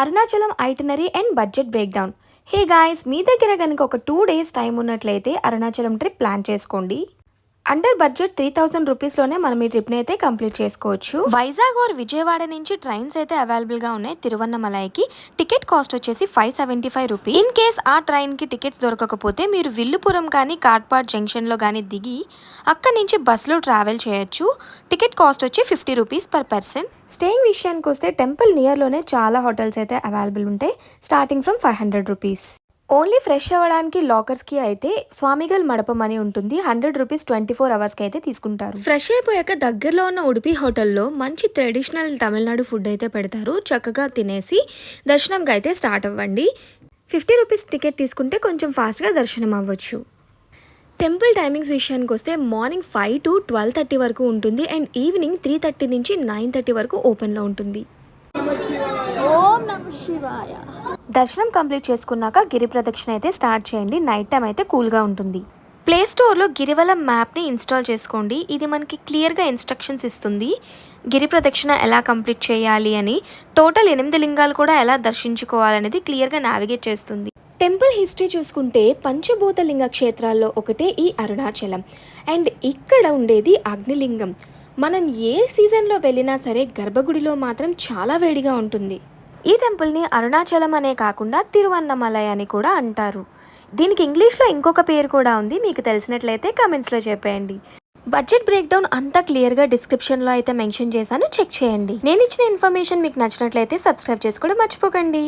Arunachalam itinerary and budget breakdown. Hey guys, మీ దగ్గర కనుక ఒక 2 days టైం ఉన్నట్లయితే అరుణాచలం ట్రిప్ ప్లాన్ చేసుకోండి. అండర్ బడ్జెట్ 3000 రూపీస్లోనే మనం ఈ ట్రిప్ని అయితే కంప్లీట్ చేసుకోవచ్చు. వైజాగ్ ఆర్ విజయవాడ నుంచి ట్రైన్స్ అయితే అవైలబుల్గా ఉన్నాయి. తిరువన్నమలైకి టికెట్ కాస్ట్ వచ్చేసి 575 రూపీస్. ఇన్ కేస్ ఆ ట్రైన్కి టికెట్స్ దొరకకపోతే మీరు విల్లుపురం కానీ కాట్పాడ్ జంక్షన్లో కానీ దిగి అక్కడి నుంచి బస్సులో ట్రావెల్ చేయొచ్చు. టికెట్ కాస్ట్ వచ్చి 50 రూపీస్ పర్ పర్సన్. స్టేయింగ్ విషయానికి వస్తే టెంపుల్ నియర్లోనే చాలా హోటల్స్ అయితే అవైలబుల్ ఉంటాయి, starting from 500 rupees. Only fresh అవ్వడానికి లాకర్స్కి అయితే స్వామిగల్ మడపం అని ఉంటుంది. 100 రూపీస్ 24 అవర్స్కి అయితే తీసుకుంటారు. ఫ్రెష్ అయిపోయాక దగ్గరలో ఉన్న ఉడిపి హోటల్లో మంచి ట్రెడిషనల్ తమిళనాడు ఫుడ్ అయితే పెడతారు. చక్కగా తినేసి దర్శనంకి అయితే స్టార్ట్ అవ్వండి. 50 రూపీస్ టికెట్ తీసుకుంటే కొంచెం ఫాస్ట్గా దర్శనం అవ్వచ్చు. టెంపుల్ టైమింగ్స్ విషయానికి వస్తే మార్నింగ్ 5 to 12:30 వరకు ఉంటుంది అండ్ ఈవినింగ్ 3:30 నుంచి 9:30 వరకు ఓపెన్లో ఉంటుంది. దర్శనం కంప్లీట్ చేసుకున్నాక గిరి ప్రదక్షిణ అయితే స్టార్ట్ చేయండి. నైట్ టైం అయితే కూల్గా ఉంటుంది. ప్లే స్టోర్లో గిరివలం మ్యాప్ని ఇన్స్టాల్ చేసుకోండి. ఇది మనకి క్లియర్గా ఇన్స్ట్రక్షన్స్ ఇస్తుంది, గిరి ప్రదక్షిణ ఎలా కంప్లీట్ చేయాలి అని. టోటల్ 8 లింగాలు కూడా ఎలా దర్శించుకోవాలనేది క్లియర్గా నావిగేట్ చేస్తుంది. టెంపుల్ హిస్టరీ చూసుకుంటే పంచభూత లింగ క్షేత్రాల్లో ఒకటే ఈ అరుణాచలం అండ్ ఇక్కడ ఉండేది అగ్నిలింగం. మనం ఏ సీజన్లో వెళ్ళినా సరే గర్భగుడిలో మాత్రం చాలా వేడిగా ఉంటుంది. ఈ టెంపుల్ని అరుణాచలం అనే కాకుండా తిరువన్నమలై అని కూడా అంటారు. దీనికి ఇంగ్లీష్లో ఇంకొక పేరు కూడా ఉంది, మీకు తెలిసినట్లయితే కమెంట్స్లో చెప్పేయండి. బడ్జెట్ బ్రేక్డౌన్ అంతా క్లియర్గా డిస్క్రిప్షన్లో అయితే మెన్షన్ చేశాను, చెక్ చేయండి. నేను ఇచ్చిన ఇన్ఫర్మేషన్ మీకు నచ్చినట్లయితే సబ్స్క్రైబ్ చేసుకోవడం మర్చిపోకండి.